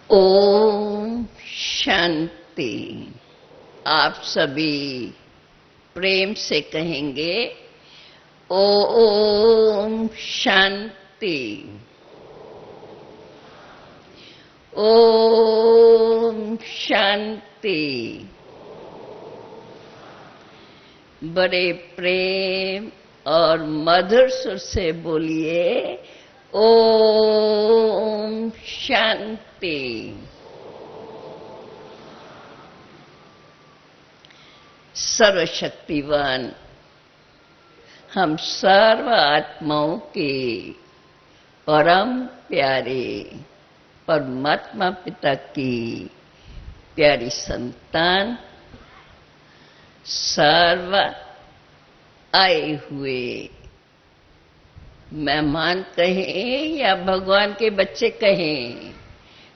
ओम शांति। आप सभी प्रेम से कहेंगे ओम शांति। ओम शांति। बड़े प्रेम और मधुर सुर से बोलिए ओम शांति। सर्वशक्तिवान हम सर्व आत्माओं के परम प्यारे परमात्मा पिता की प्यारी संतान, सर्व आए हुए मेहमान कहें या भगवान के बच्चे कहें,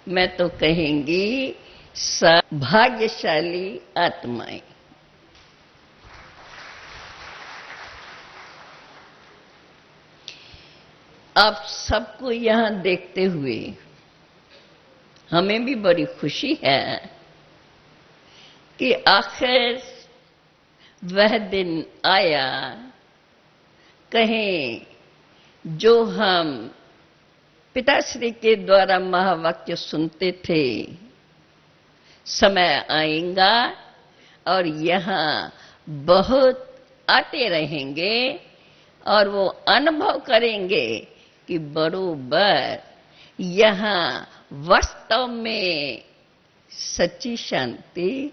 मैं तो कहेंगी भाग्यशाली आत्माएं। आप सबको यहां देखते हुए हमें भी बड़ी खुशी है कि आखिर वह दिन आया, कहें जो हम पिताश्री के द्वारा महावाक्य सुनते थे, समय आएगा और यहाँ बहुत आते रहेंगे और वो अनुभव करेंगे कि बरोबर यहाँ वास्तव में सच्ची शांति,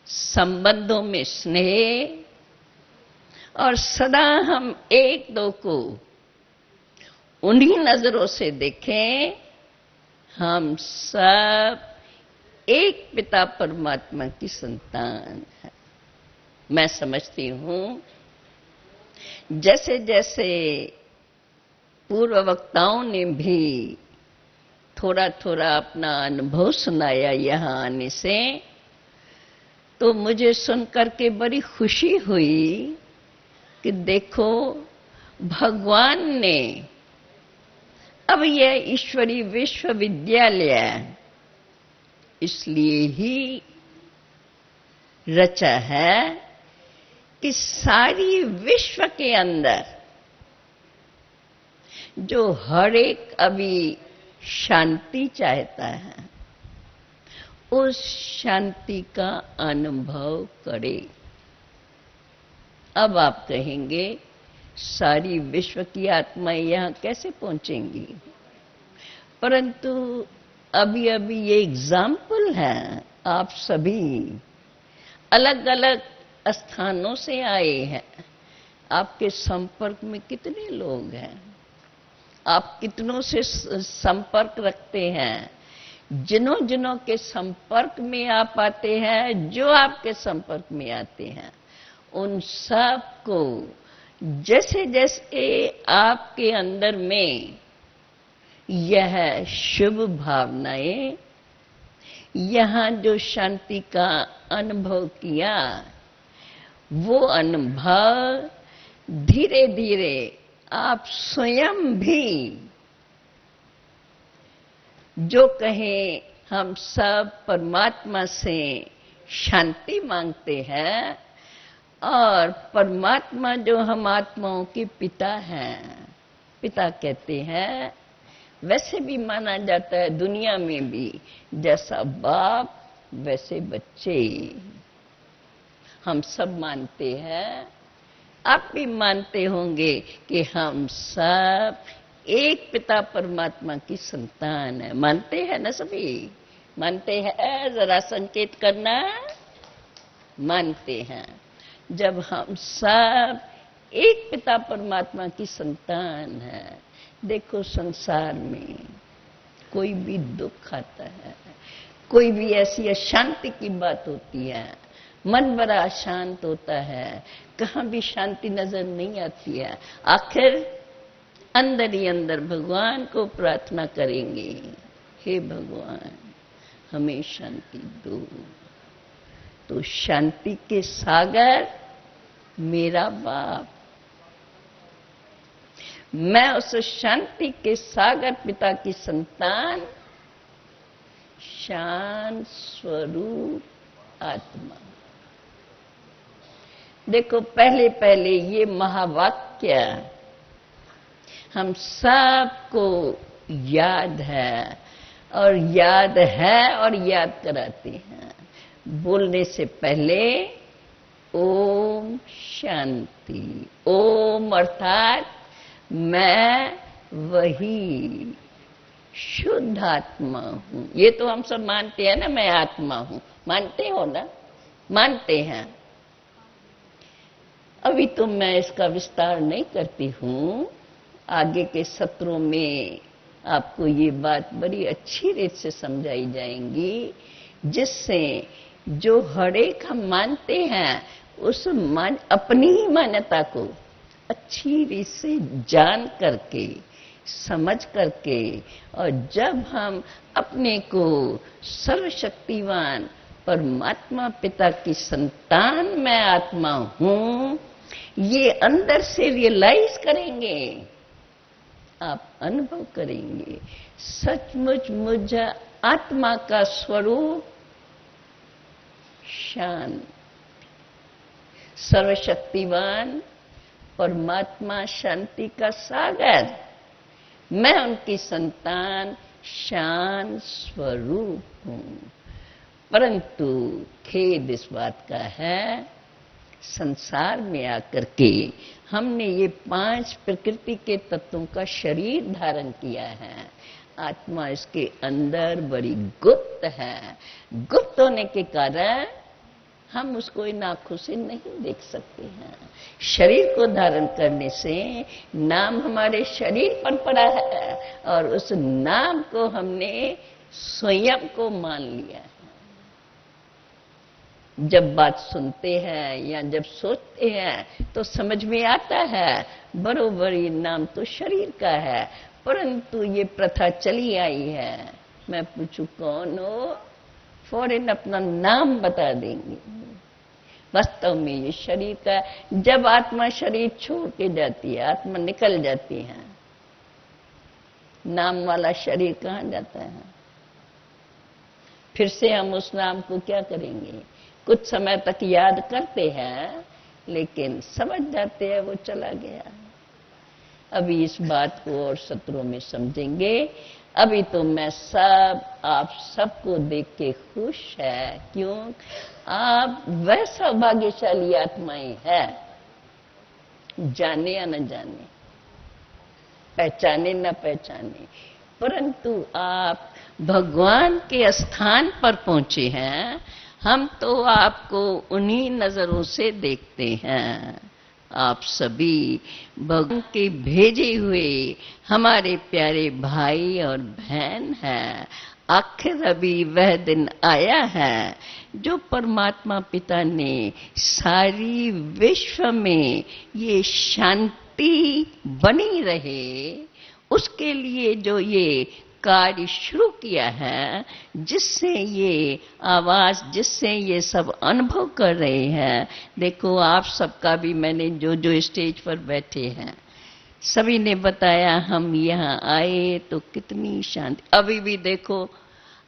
संबंधों में स्नेह और सदा हम एक दो को उन्हीं नजरों से देखें। हम सब एक पिता परमात्मा की संतान है। मैं समझती हूं जैसे जैसे पूर्व वक्ताओं ने भी थोड़ा थोड़ा अपना अनुभव सुनाया यहाँ आने से, तो मुझे सुनकर के बड़ी खुशी हुई कि देखो भगवान ने अब यह ईश्वरी विश्वविद्यालय इसलिए ही रचा है कि सारी विश्व के अंदर जो हर एक अभी शांति चाहता है, उस शांति का अनुभव करे। अब आप कहेंगे सारी विश्व की आत्माएं यहां कैसे पहुंचेंगी? परंतु अभी अभी ये एग्जाम्पल है, आप सभी अलग अलग स्थानों से आए हैं। आपके संपर्क में कितने लोग हैं? आप कितनों से संपर्क रखते हैं? जिन्हों जिन्हों के संपर्क में आप आते हैं, जो आपके संपर्क में आते हैं, उन सब को जैसे जैसे आपके अंदर में यह शुभ भावनाएं, यहाँ जो शांति का अनुभव किया, वो अनुभव धीरे धीरे आप स्वयं भी जो कहें हम सब परमात्मा से शांति मांगते हैं और परमात्मा जो हम आत्माओं के पिता हैं, पिता कहते हैं, वैसे भी माना जाता है दुनिया में भी, जैसा बाप वैसे बच्चे। हम सब मानते हैं, आप भी मानते होंगे कि हम सब एक पिता परमात्मा की संतान है। मानते हैं ना सभी? मानते हैं? जरा संकेत करना। मानते हैं। जब हम सब एक पिता परमात्मा की संतान है, देखो संसार में कोई भी दुख आता है, कोई भी ऐसी अशांति की बात होती है, मन बड़ा अशांत होता है, कहाँ भी शांति नजर नहीं आती है, आखिर अंदर ही अंदर भगवान को प्रार्थना करेंगे, हे भगवान हमें शांति दो। तो शांति के सागर मेरा बाप, मैं उस शांति के सागर पिता की संतान शांत स्वरूप आत्मा। देखो, पहले पहले ये महावाक्य हम सबको याद है और याद कराते हैं। बोलने से पहले ओम शांति। ओम अर्थात मैं वही शुद्ध आत्मा हूं। ये तो हम सब मानते हैं ना, मैं आत्मा हूं। मानते हो ना? मानते हैं। अभी तो मैं इसका विस्तार नहीं करती हूं। आगे के सत्रों में आपको ये बात बड़ी अच्छी रीत से समझाई जाएंगी, जिससे जो हर एक हम मानते हैं उस अपनी ही मान्यता को अच्छी रीत से जान करके, समझ करके, और जब हम अपने को सर्वशक्तिवान परमात्मा पिता की संतान मैं आत्मा हूं, ये अंदर से रियलाइज करेंगे, आप अनुभव करेंगे सचमुच मुझ आत्मा का स्वरूप शांत, सर्वशक्तिवान परमात्मा शांति का सागर, मैं उनकी संतान शांत स्वरूप हूं। परंतु खेद इस बात का है, संसार में आकर के हमने ये 5 प्रकृति के तत्वों का शरीर धारण किया है। आत्मा इसके अंदर बड़ी गुप्त है। गुप्त होने के कारण हम उसको इन आंखों से नहीं देख सकते हैं। शरीर को धारण करने से नाम हमारे शरीर पर पड़ा है और उस नाम को हमने स्वयं को मान लिया है। जब बात सुनते हैं या जब सोचते हैं तो समझ में आता है बरोबर ये नाम तो शरीर का है, परंतु ये प्रथा चली आई है। मैं पूछूं कौन हो, फौरन अपना नाम बता देंगे। वास्तव में ये शरीर का, जब आत्मा शरीर छोड़ के जाती है, आत्मा निकल जाती है, नाम वाला शरीर कहाँ जाता है? फिर से हम उस नाम को क्या करेंगे? कुछ समय तक याद करते हैं, लेकिन समझ जाते हैं वो चला गया। अभी इस बात को और सत्रों में समझेंगे। अभी तो मैं आप सबको देख के खुश है, क्यों? आप वह सौभाग्यशाली आत्माएं है, जाने या न जाने, पहचाने न पहचाने, परंतु आप भगवान के स्थान पर पहुंचे हैं। हम तो आपको उन्हीं नजरों से देखते हैं। आप सभी भगवान के भेजे हुए हमारे प्यारे भाई और बहन हैं। आखिर अभी वह दिन आया है जो परमात्मा पिता ने सारी विश्व में ये शांति बनी रहे, उसके लिए जो ये कार्य शुरू किया है, जिससे ये आवाज, जिससे ये सब अनुभव कर रहे हैं। देखो, आप सबका भी मैंने जो स्टेज पर बैठे हैं सभी ने बताया हम यहाँ आए तो कितनी शांति। अभी भी देखो,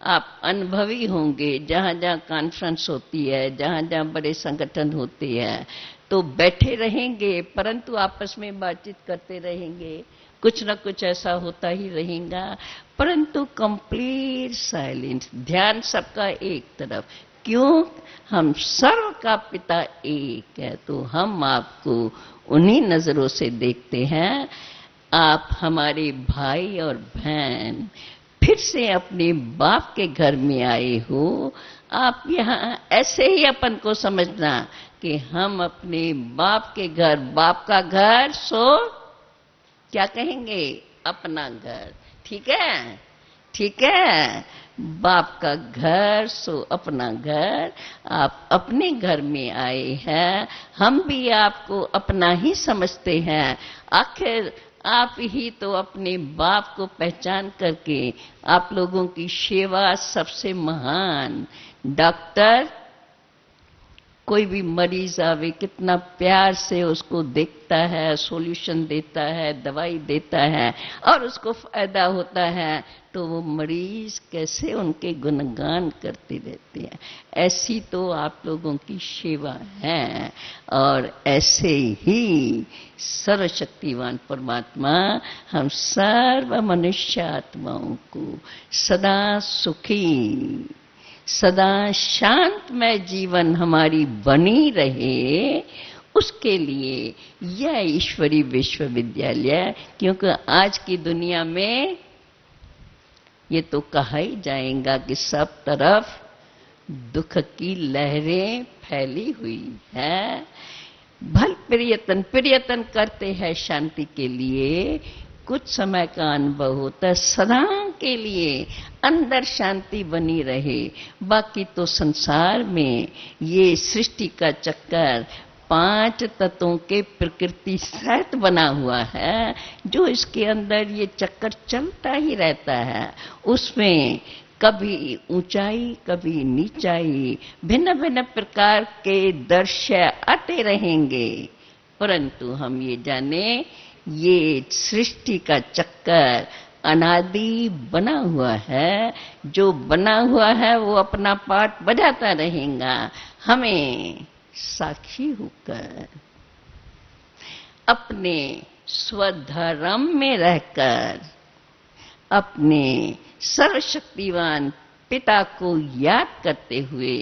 आप अनुभवी होंगे, जहाँ जहाँ कॉन्फ्रेंस होती है, जहाँ जहाँ बड़े संगठन होते हैं, तो बैठे रहेंगे परंतु आपस में बातचीत करते रहेंगे, कुछ न कुछ ऐसा होता ही रहेगा, परंतु कंप्लीट साइलेंस, ध्यान सबका एक तरफ। क्यों? हम सर्व का पिता एक है, तो हम आपको उन्हीं नजरों से देखते हैं। आप हमारे भाई और बहन फिर से अपने बाप के घर में आए हो। आप यहाँ ऐसे ही अपन को समझना कि हम अपने बाप के घर, बाप का घर सो क्या कहेंगे? अपना घर। ठीक है? ठीक है? बाप का घर सो अपना घर। आप अपने घर में आए हैं, हम भी आपको अपना ही समझते हैं। आखिर आप ही तो अपने बाप को पहचान करके आप लोगों की सेवा सबसे महान। डॉक्टर कोई भी मरीज आवे कितना प्यार से उसको देखता है, सॉल्यूशन देता है, दवाई देता है और उसको फायदा होता है, तो वो मरीज कैसे उनके गुणगान करते रहते हैं। ऐसी तो आप लोगों की सेवा है। और ऐसे ही सर्वशक्तिवान परमात्मा हम सर्व मनुष्य आत्माओं को सदा सुखी, सदा शांतमय जीवन हमारी बनी रहे, उसके लिए यह ईश्वरी विश्वविद्यालय, क्योंकि आज की दुनिया में ये तो कहा ही जाएगा कि सब तरफ दुख की लहरें फैली हुई है। भल प्रयत्न करते हैं शांति के लिए, कुछ समय का अनुभव होता है, सदा के लिए अंदर शांति बनी रहे। बाकी तो संसार में ये सृष्टि का चक्कर 5 तत्वों के प्रकृति सहित बना हुआ है, जो इसके अंदर ये चक्कर चलता ही रहता है। उसमें कभी ऊंचाई कभी नीचाई, भिन्न भिन्न प्रकार के दृश्य आते रहेंगे, परंतु हम ये जाने ये सृष्टि का चक्कर अनादि बना हुआ है। जो बना हुआ है वो अपना पाठ बजाता रहेगा। हमें साक्षी होकर अपने स्वधर्म में रहकर अपने सर्वशक्तिवान पिता को याद करते हुए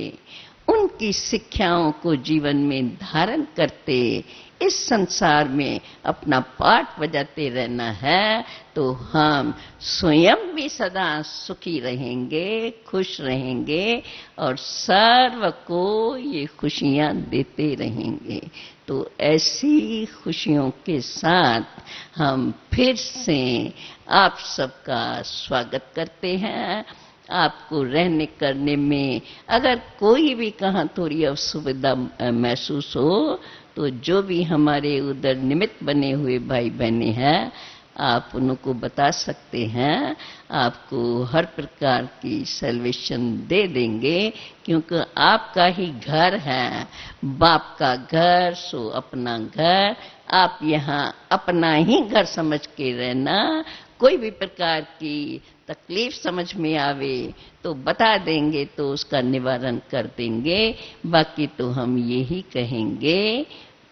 उनकी शिक्षाओं को जीवन में धारण करते इस संसार में अपना पाठ बजाते रहना है, तो हम स्वयं भी सदा सुखी रहेंगे, खुश रहेंगे और सर्व को ये खुशियां देते रहेंगे। तो ऐसी खुशियों के साथ हम फिर से आप सबका स्वागत करते हैं। आपको रहने करने में अगर कोई भी कहाँ थोड़ी असुविधा महसूस हो, तो जो भी हमारे उधर निमित्त बने हुए भाई बहने हैं, आप उनको बता सकते हैं। आपको हर प्रकार की सॉल्यूशन दे देंगे, क्योंकि आपका ही घर है। बाप का घर सो अपना घर। आप यहाँ अपना ही घर समझ के रहना। कोई भी प्रकार की तकलीफ समझ में आवे तो बता देंगे, तो उसका निवारण कर देंगे। बाकी तो हम यही कहेंगे,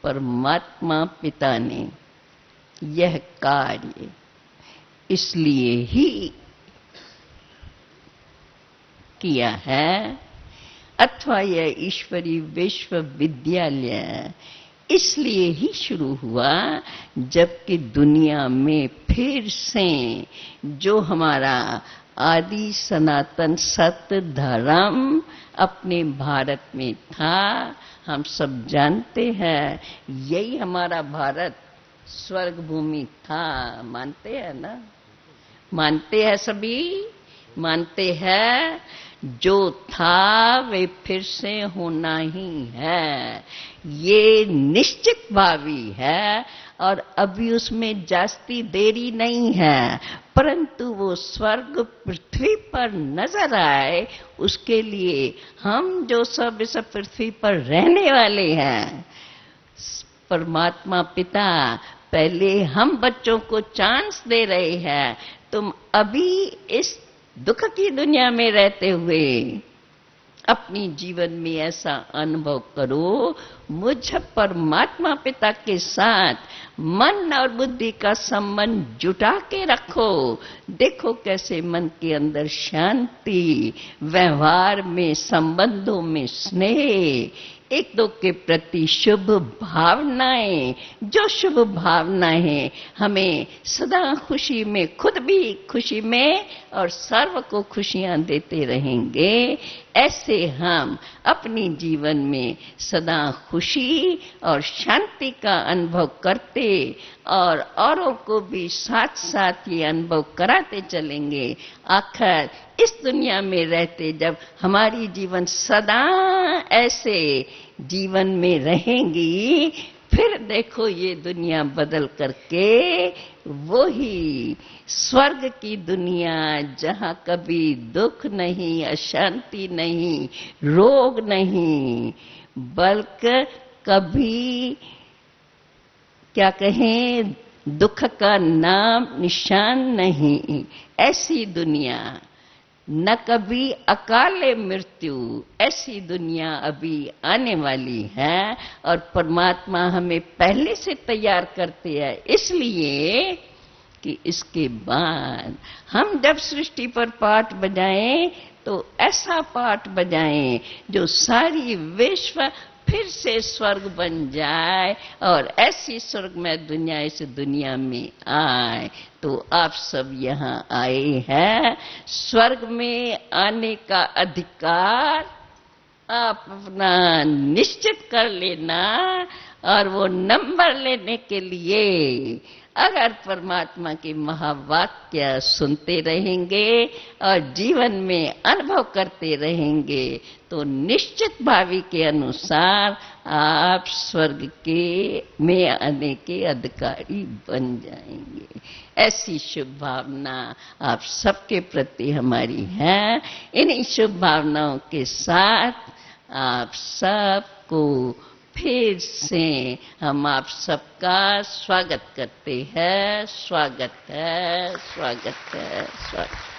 परमात्मा पिता ने यह कार्य इसलिए ही किया है, अथवा यह ईश्वरी विश्वविद्यालय इसलिए ही शुरू हुआ, जबकि दुनिया में फिर से जो हमारा आदि सनातन सत्य धर्म अपने भारत में था, हम सब जानते हैं, यही हमारा भारत स्वर्ग भूमि था। मानते हैं ना? मानते हैं सभी? मानते हैं जो था वे फिर से होना ही है, ये निश्चित भावी है। और अभी उसमें जास्ती देरी नहीं है, परंतु वो स्वर्ग पृथ्वी पर नजर आए, उसके लिए हम जो सब इस पृथ्वी पर रहने वाले हैं, परमात्मा पिता पहले हम बच्चों को चांस दे रहे हैं। तुम अभी इस दुख की दुनिया में रहते हुए अपनी जीवन में ऐसा अनुभव करो, मुझ परमात्मा पिता के साथ मन और बुद्धि का संबंध जुटा के रखो। देखो कैसे मन के अंदर शांति, व्यवहार में, संबंधों में स्नेह, एक दो के प्रति शुभ भावनाएं, जो शुभ भावनाएं हमें सदा खुशी में, खुद भी खुशी में और सर्व को खुशियां देते रहेंगे। ऐसे हम अपनी जीवन में सदा खुशी और शांति का अनुभव करते और औरों को भी साथ साथ ये अनुभव कराते चलेंगे। आखिर इस दुनिया में रहते जब हमारी जीवन सदा ऐसे जीवन में रहेंगी, फिर देखो ये दुनिया बदल करके वही स्वर्ग की दुनिया, जहाँ कभी दुख नहीं, अशांति नहीं, रोग नहीं, बल्कि कभी क्या कहें दुख का नाम निशान नहीं। ऐसी दुनिया, न कभी अकाले मृत्यु, ऐसी दुनिया अभी आने वाली है और परमात्मा हमें पहले से तैयार करते हैं, इसलिए कि इसके बाद हम जब सृष्टि पर पाठ बजाएं तो ऐसा पाठ बजाएं जो सारी विश्व फिर से स्वर्ग बन जाए और ऐसी स्वर्गमय दुनिया इस दुनिया में आए। तो आप सब यहाँ आए हैं, स्वर्ग में आने का अधिकार आप अपना निश्चित कर लेना। और वो नंबर लेने के लिए अगर परमात्मा के महावाक्य सुनते रहेंगे और जीवन में अनुभव करते रहेंगे तो निश्चित भावी के अनुसार आप स्वर्ग के में आने के अधिकारी बन जाएंगे। ऐसी शुभ भावना आप सबके प्रति हमारी है। इन्हीं शुभ भावनाओं के साथ आप सबको फिर से हम आप सबका स्वागत करते हैं। स्वागत है, स्वागत है, स्वागत।